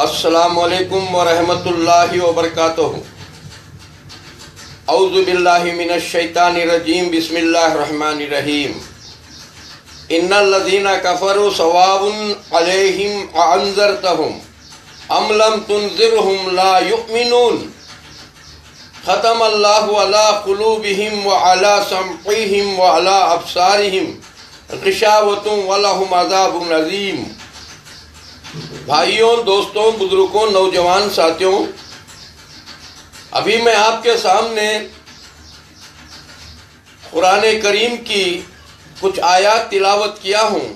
السلام علیکم ورحمۃ اللہ وبرکاتہ۔ اعوذ باللہ من الشیطان الرجیم، بسم اللہ الرحمن الرحیم۔ ان الذین کفروا سواء علیہم اانذرتہم ام لم تنذرہم لا یؤمنون، ختم اللہ علی قلوبہم وعلی سمعہم وعلی ابصارہم غشاوۃ ولہم عذاب عظیم۔ بھائیوں، دوستوں، بزرگوں، نوجوان ساتھیوں، ابھی میں آپ کے سامنے قرآن کریم کی کچھ آیات تلاوت کیا ہوں۔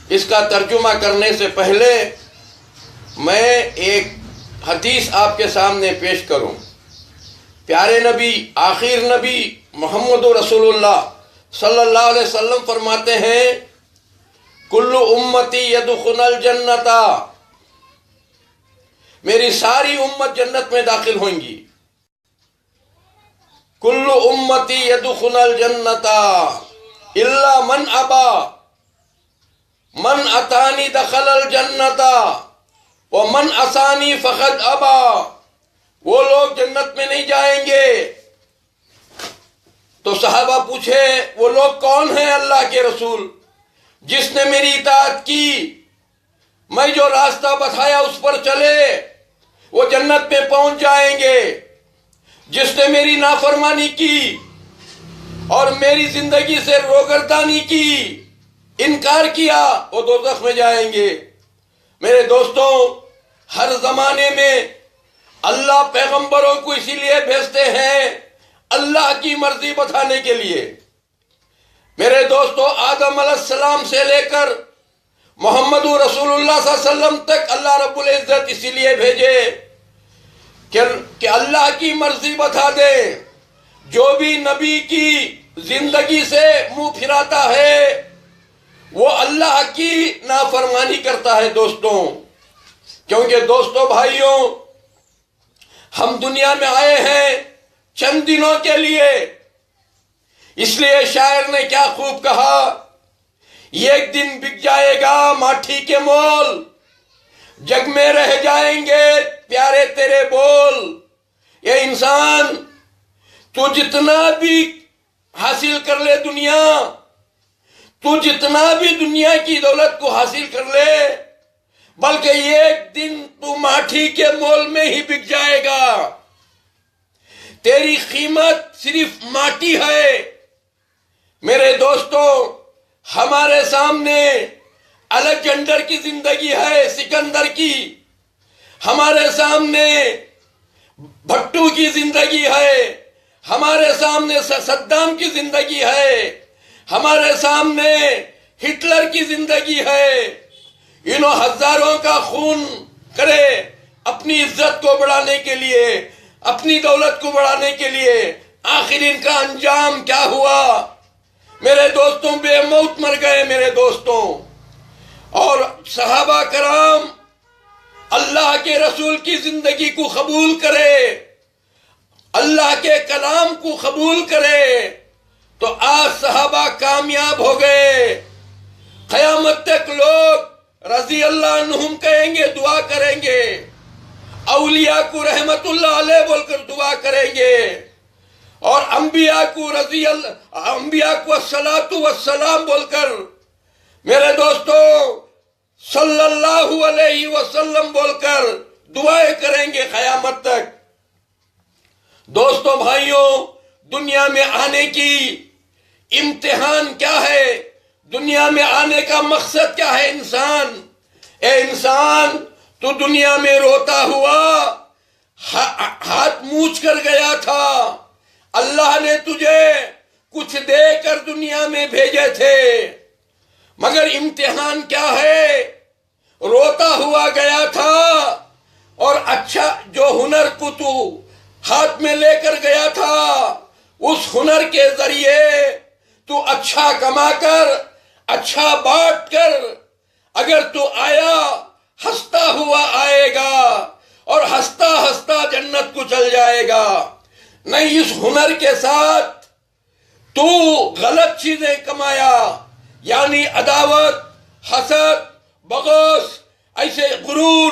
اس کا ترجمہ کرنے سے پہلے میں ایک حدیث آپ کے سامنے پیش کروں۔ پیارے نبی، آخر نبی محمد رسول اللہ صلی اللہ علیہ وسلم فرماتے ہیں، کل امتی یدخلون الجنت، میری ساری امت جنت میں داخل ہوئیں گی۔ کل امتی یدخلون الجنت الا من ابا، من اتانی دخل الجنت ومن عصانی فقد ابا۔ وہ لوگ جنت میں نہیں جائیں گے۔ تو صحابہ پوچھے، وہ لوگ کون ہیں اللہ کے رسول؟ جس نے میری اطاعت کی، میں جو راستہ بتایا اس پر چلے، وہ جنت میں پہنچ جائیں گے۔ جس نے میری نافرمانی کی اور میری زندگی سے روگردانی کی، انکار کیا، وہ دوزخ میں جائیں گے۔ میرے دوستوں، ہر زمانے میں اللہ پیغمبروں کو اسی لیے بھیجتے ہیں، اللہ کی مرضی بتانے کے لیے۔ میرے دوستو، آدم علیہ السلام سے لے کر محمد رسول اللہ صلی اللہ علیہ وسلم تک اللہ رب العزت اسی لیے بھیجے کہ اللہ کی مرضی بتا دے۔ جو بھی نبی کی زندگی سے منہ پھراتا ہے وہ اللہ کی نافرمانی کرتا ہے دوستوں۔ کیونکہ دوستو، بھائیوں، ہم دنیا میں آئے ہیں چند دنوں کے لیے، اس لیے شاعر نے کیا خوب کہا، ایک دن بک جائے گا ماٹھی کے مول، جگ میں رہ جائیں گے پیارے تیرے بول۔ یہ انسان، تو جتنا بھی حاصل کر لے دنیا، تو جتنا بھی دنیا کی دولت کو حاصل کر لے، بلکہ ایک دن تو ماٹھی کے مول میں ہی بک جائے گا۔ تیری قیمت صرف ماٹی ہے۔ میرے دوستو، ہمارے سامنے الیگزینڈر کی زندگی ہے، سکندر کی، ہمارے سامنے بھٹو کی زندگی ہے، ہمارے سامنے صدام کی زندگی ہے، ہمارے سامنے ہٹلر کی زندگی ہے۔ انہوں ہزاروں کا خون کرے اپنی عزت کو بڑھانے کے لیے، اپنی دولت کو بڑھانے کے لیے، آخر ان کا انجام کیا ہوا؟ میرے دوستوں، بے موت مر گئے میرے دوستوں۔ اور صحابہ کرام اللہ کے رسول کی زندگی کو قبول کرے، اللہ کے کلام کو قبول کرے، تو آج صحابہ کامیاب ہو گئے۔ قیامت تک لوگ رضی اللہ عنہم کہیں گے، دعا کریں گے، اولیاء کو رحمت اللہ علیہ بول کر دعا کریں گے، اور انبیاء کو الصلاۃ والسلام بول کر، میرے دوستو، صلی اللہ علیہ وسلم بول کر دعائیں کریں گے قیامت تک۔ دوستو، بھائیوں، دنیا میں آنے کی امتحان کیا ہے؟ دنیا میں آنے کا مقصد کیا ہے؟ انسان، اے انسان، تو دنیا میں روتا ہوا ہاتھ موچ کر گیا تھا، اللہ نے تجھے کچھ دے کر دنیا میں بھیجے تھے، مگر امتحان کیا ہے؟ روتا ہوا گیا تھا، اور اچھا جو ہنر کو تو ہاتھ میں لے کر گیا تھا، اس ہنر کے ذریعے تو اچھا کما کر، اچھا بانٹ کر، اگر تو آیا ہنستا ہوا آئے گا، اور ہنستا ہنستا جنت کو چل جائے گا۔ نہیں، اس ہنر کے ساتھ تو غلط چیزیں کمایا، یعنی عداوت، حسد، بغض، ایسے غرور،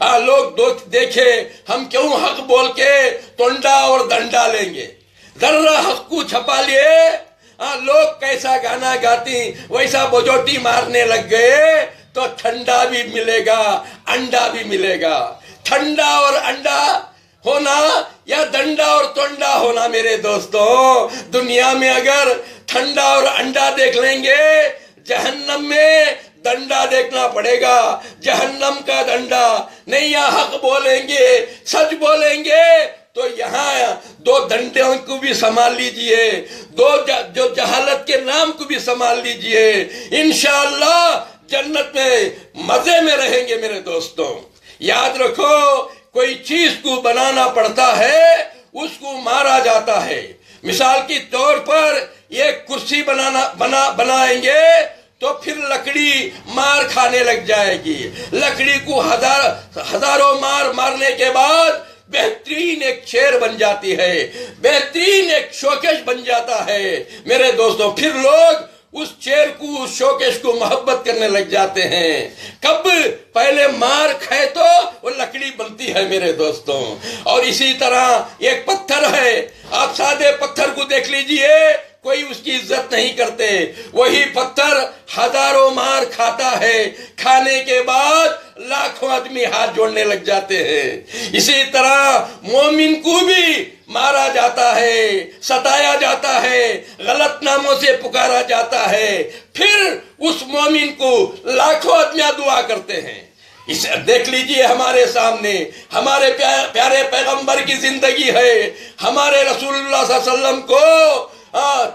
لوگ دیکھے ہم کیوں حق بول کے تونڈا اور ڈنڈا لیں گے، ذرا حق کو چھپا لیے لوگ کیسا گانا گاتی ویسا بجوٹی مارنے لگ گئے تو ٹھنڈا بھی ملے گا، انڈا بھی ملے گا۔ ٹھنڈا اور انڈا ہونا یا ڈنڈا اور تونڈا ہونا میرے دوستوں، دنیا میں اگر ٹھنڈا اور انڈا دیکھ لیں گے، جہنم میں ڈنڈا دیکھنا پڑے گا، جہنم کا ڈنڈا۔ نہیں یا حق بولیں گے، سچ بولیں گے تو یہاں دو ڈنڈوں کو بھی سنبھال لیجئے، جو جہالت کے نام کو بھی سنبھال لیجئے، انشاءاللہ جنت میں مزے میں رہیں گے میرے دوستوں۔ یاد رکھو، کوئی چیز کو بنانا پڑتا ہے اس کو مارا جاتا ہے۔ مثال کے طور پر ایک کرسی بنائیں گے تو پھر لکڑی مار کھانے لگ جائے گی، لکڑی کو ہزاروں مارنے کے بعد بہترین ایک چیئر بن جاتی ہے، بہترین ایک شوکیش بن جاتا ہے میرے دوستوں۔ پھر لوگ اس چیئر کو، اس شوکیش کو محبت کرنے لگ جاتے ہیں۔ کب؟ پہلے مار کھائے تو وہ لکڑی بنتی ہے میرے دوستوں۔ اور اسی طرح ایک پتھر ہے، آپ سادے پتھر کو دیکھ لیجئے، کوئی اس کی عزت نہیں کرتے، وہی پتھر ہزاروں مار کھاتا ہے، کھانے کے بعد لاکھوں آدمی ہاتھ جوڑنے لگ جاتے ہیں۔ اسی طرح مومن کو بھی مارا جاتا ہے، ستایا جاتا ہے، غلط ناموں سے پکارا جاتا ہے، پھر اس مومن کو لاکھوں آدمیاں دعا کرتے ہیں۔ اسے دیکھ لیجئے ہمارے سامنے ہمارے پیارے پیغمبر کی زندگی ہے، ہمارے رسول اللہ صلی اللہ علیہ وسلم کو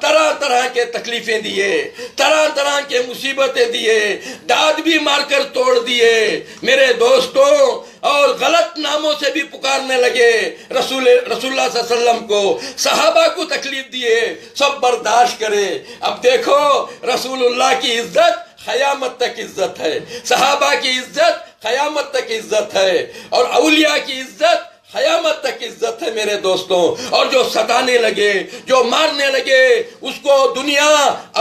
طرح طرح کے تکلیفیں دیے، طرح طرح کے مصیبتیں دیے، داد بھی مار کر توڑ دیے میرے دوستوں، اور غلط ناموں سے بھی پکارنے لگے رسول اللہ صلی اللہ علیہ وسلم کو، صحابہ کو تکلیف دیے، سب برداشت کرے۔ اب دیکھو رسول اللہ کی عزت قیامت تک عزت ہے، صحابہ کی عزت قیامت تک عزت ہے، اور اولیاء کی عزت قیامت تک عزت ہے میرے دوستوں۔ اور جو ستانے لگے، جو مارنے لگے، اس کو دنیا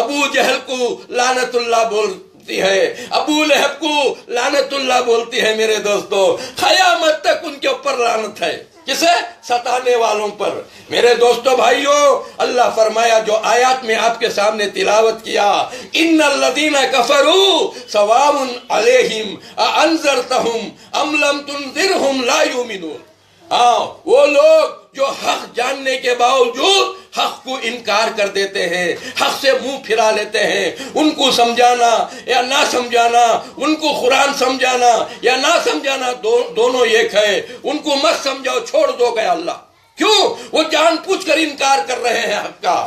ابو جہل کو لعنت اللہ بولتی ہے، ابو لہب کو لعنت اللہ بولتی ہے میرے دوستوں۔ قیامت تک ان کے اوپر لعنت ہے، کسے؟ ستانے والوں پر۔ میرے دوستوں بھائیوں، اللہ فرمایا جو آیات میں آپ کے سامنے تلاوت کیا، ان الذین کفروا سواء علیہم اانذرتہم ام لم تنذرہم لا یؤمنون۔ وہ لوگ جو حق جاننے کے باوجود حق کو انکار کر دیتے ہیں، حق سے منہ پھرا لیتے ہیں، ان کو سمجھانا یا نہ سمجھانا، ان کو قرآن سمجھانا یا نہ سمجھانا دونوں ایک ہے، ان کو مت سمجھاؤ، چھوڑ دو گے اللہ۔ کیوں؟ وہ جان پوچھ کر انکار کر رہے ہیں حق کا۔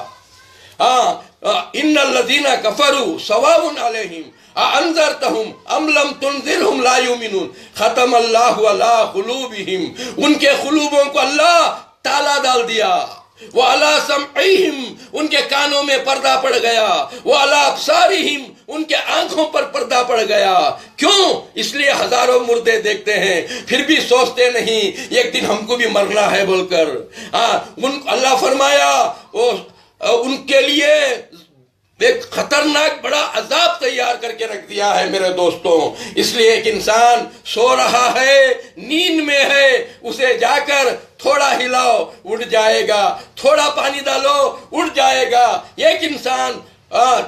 ان الذین کفروا سواء علیہم انذرتہم ام لم تنذرہم لا یؤمنون، ختم اللہ علی قلوبہم، ان کے قلوبوں کو اللہ تالا ڈال دیا، وعلی سمعہم، ان کے کانوں میں پردہ پڑ گیا، وعلی ابصارہم، ان کے آنکھوں پر پردہ پڑ گیا۔ کیوں؟ اس لیے ہزاروں مردے دیکھتے ہیں پھر بھی سوچتے نہیں ایک دن ہم کو بھی مرنا ہے بول کر۔ اللہ فرمایا ان کے لیے ایک خطرناک بڑا عذاب تیار کر کے رکھ دیا ہے میرے دوستوں۔ اس لیے ایک انسان سو رہا ہے، نیند میں ہے، اسے جا کر تھوڑا ہلاؤ اٹھ جائے گا، تھوڑا پانی ڈالو اٹھ جائے گا۔ ایک انسان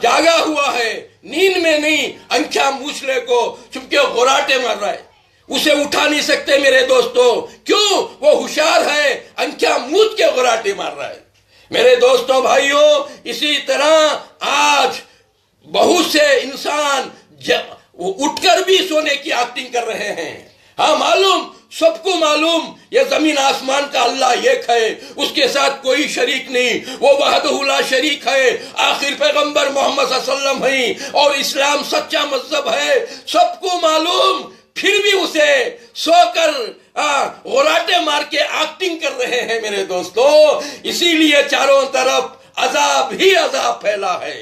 جاگا ہوا ہے، نیند میں نہیں، انکھیاں موچھلے کو چپکے غراٹے مار رہا ہے، اسے اٹھا نہیں سکتے میرے دوستوں۔ کیوں؟ وہ ہوشیار ہے، انکھیاں موچھ کے غراٹے مار رہا ہے میرے دوستوں بھائیوں۔ اسی طرح آج بہت سے انسان اٹھ کر بھی سونے کی ایکٹنگ کر رہے ہیں۔ ہاں معلوم، سب کو معلوم یہ زمین آسمان کا اللہ ایک ہے، اس کے ساتھ کوئی شریک نہیں، وہ وحدہ لا شریک ہے، آخر پیغمبر محمد صلی اللہ علیہ وسلم ہیں، اور اسلام سچا مذہب ہے، سب کو معلوم، پھر بھی اسے سو کر غراٹے مار کے ایکٹنگ کر رہے ہیں میرے دوستوں۔ اسی لیے چاروں طرف عذاب ہی عذاب پھیلا ہے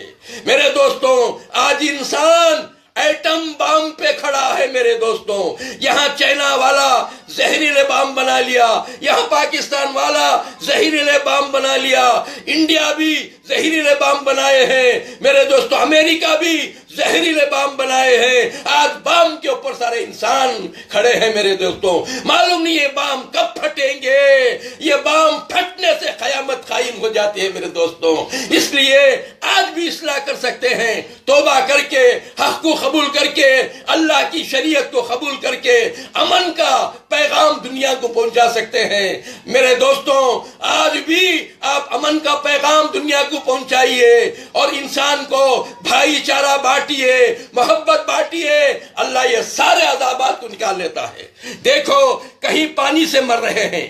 میرے دوستوں۔ آج انسان ایٹم بام پہ کھڑا ہے میرے دوستوں. یہاں چائنا والا زہریلے بام بنا لیا, یہاں پاکستان والا زہریلے بام بنا لیا, انڈیا بھی زہریلے بام بنائے ہیں میرے دوستوں, امریکہ بھی زہریلے بام بنائے ہیں. آج بام کے اوپر سارے انسان کھڑے ہیں میرے دوستوں. معلوم نہیں یہ بام کب پھٹیں گے, یہ بام پھٹنے سے قیامت قائم ہو جاتی ہے میرے دوستوں. اس لیے آج بھی اصلاح کر سکتے ہیں, توبہ کر کے, حق کو قبول کر کے, اللہ کی شریعت کو قبول کر کے امن کا پیغام دنیا کو پہنچا سکتے ہیں میرے دوستوں. آج بھی آپ امن کا پیغام دنیا کو پہنچائیے اور انسان کو بھائی چارہ بانٹیے, محبت بانٹیے. اللہ یہ سارے عذابات کو نکال لیتا ہے. دیکھو کہیں پانی سے مر رہے ہیں,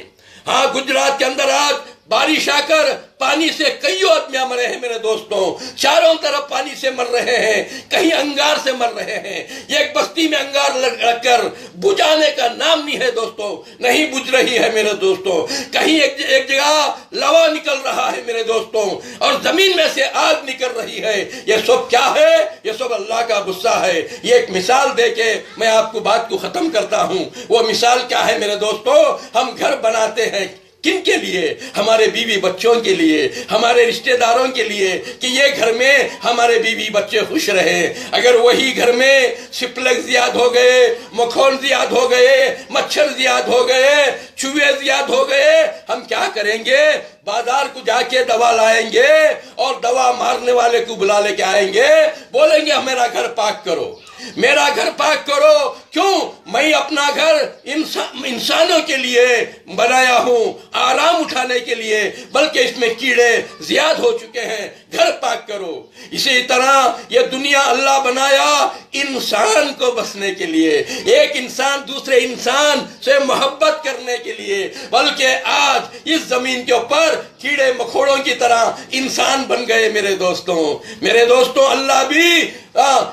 ہاں گجرات کے اندر آج بارش آ کر پانی سے کئی آدمیاں مرے ہیں میرے دوستوں. چاروں طرف پانی سے مر رہے ہیں, کہیں انگار سے مر رہے ہیں. یہ ایک بستی میں انگار لگ کر بجھانے کا نام نہیں ہے دوستوں, نہیں بجھ رہی ہے میرے دوستوں. کہیں ایک جگہ لوا نکل رہا ہے میرے دوستوں, اور زمین میں سے آگ نکل رہی ہے. یہ سب کیا ہے؟ یہ سب اللہ کا غصہ ہے. یہ ایک مثال دے کے میں آپ کو بات کو ختم کرتا ہوں. وہ مثال کیا ہے میرے دوستوں؟ ہم گھر بناتے ہیں کن کے لیے؟ ہمارے بیوی بچوں کے لیے, ہمارے رشتہ داروں کے لیے, کہ یہ گھر میں ہمارے بیوی بچے خوش رہے. اگر وہی گھر میں سپلک زیاد ہو گئے, مکھون زیاد ہو گئے, مچھر زیاد ہو گئے, چوہے زیاد ہو گئے, ہم کیا کریں گے؟ بازار کو جا کے دوا لائیں گے اور دوا مارنے والے کو بلا لے کے آئیں گے, بولیں گے میرا گھر پاک کرو, میرا گھر پاک کرو. کیوں؟ میں اپنا گھر انسانوں کے لیے بنایا ہوں, آرام اٹھانے کے لیے, بلکہ اس میں کیڑے زیاد ہو چکے ہیں, گھر پاک کرو. اسی طرح یہ دنیا اللہ بنایا انسان کو بسنے کے لیے, ایک انسان دوسرے انسان سے محبت کرنے کے لیے, بلکہ آج اس زمین کے اوپر کیڑے مکوڑوں کی طرح انسان بن گئے میرے دوستوں. میرے دوستوں اللہ بھی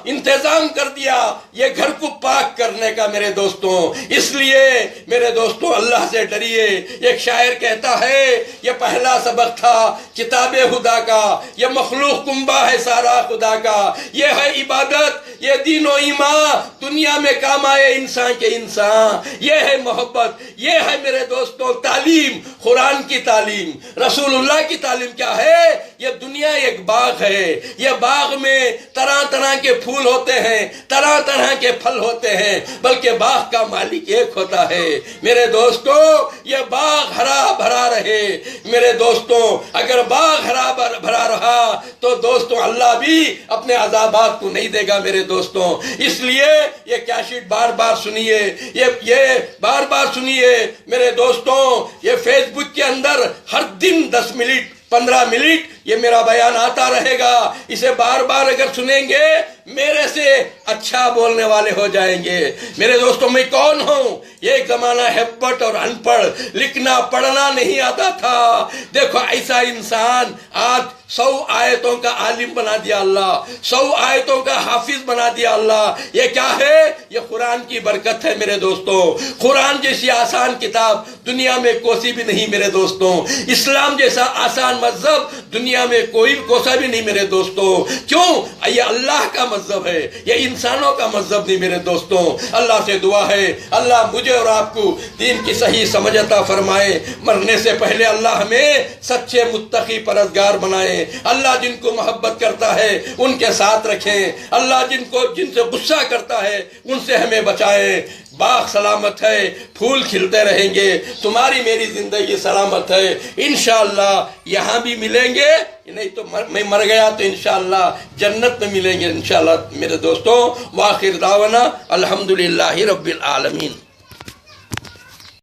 انتظام کر دیا یہ گھر کو پاک کرنے کا میرے دوستوں. اس لیے میرے دوستوں اللہ سے ڈریے. ایک شاعر کہتا ہے یہ پہلا سبق تھا کتاب خدا کا, یہ مخلوق کنبہ ہے سارا خدا کا, یہ ہے عبادت, یہ دین و ایمان, دنیا میں کام آئے انسان کے انسان, یہ ہے محبت, یہ ہے میرے دوستوں تعلیم, قرآن کی تعلیم, رسول اللہ کی تعلیم. کیا ہے؟ یہ دنیا ایک باغ ہے, یہ باغ میں طرح طرح کے پھول ہوتے ہیں, طرح طرح کے پھل ہوتے ہیں, بلکہ باغ کا مالک ایک ہوتا ہے میرے دوستوں. یہ باغ ہرا بھرا رہے میرے دوستوں. اگر باغ ہرا بھرا رہا تو دوستوں اللہ بھی اپنے عذابات کو نہیں دے گا میرے دوستوں. اس لیے یہ کیسٹ بار بار سنیے, یہ بار بار سنیے میرے دوستوں. یہ فیس بک کے اندر ہر دن 10 منٹ 15 منٹ یہ میرا بیان آتا رہے گا. اسے بار بار اگر سنیں گے میرے سے اچھا بولنے والے ہو جائیں گے میرے دوستوں. میں کون ہوں؟ ایک زمانہ ہیبٹ اور ان پڑھ, لکھنا پڑھنا نہیں آتا تھا. دیکھو ایسا انسان آج 100 آیتوں کا عالم بنا دیا اللہ, 100 آیتوں کا حافظ بنا دیا اللہ. یہ کیا ہے؟ یہ قرآن کی برکت ہے میرے دوستوں. قرآن جیسی آسان کتاب دنیا میں کوئی بھی نہیں میرے دوستوں. اسلام جیسا آسان مذہب دنیا میں کوئی کوسا بھی نہیں میرے دوستوں. کیوں؟ یہ اللہ کا مذہب ہے, یہ انسانوں کا مذہب نہیں میرے دوستوں. اللہ سے دعا ہے اللہ مجھے اور آپ کو دین کی صحیح سمجھ عطا فرمائے. مرنے سے پہلے اللہ ہمیں سچے متقی پرہیزگار بنائے. اللہ جن کو محبت کرتا ہے ان کے ساتھ رکھیں, اللہ جن سے غصہ کرتا ہے ان سے ہمیں بچائیں. باغ سلامت ہے, پھول کھلتے رہیں گے, تمہاری میری زندگی سلامت ہے. انشاءاللہ یہاں بھی ملیں گے, نہیں تو میں مر گیا تو انشاءاللہ جنت میں ملیں گے انشاءاللہ میرے دوستوں. وآخر دعوانا الحمدللہ رب العالمین.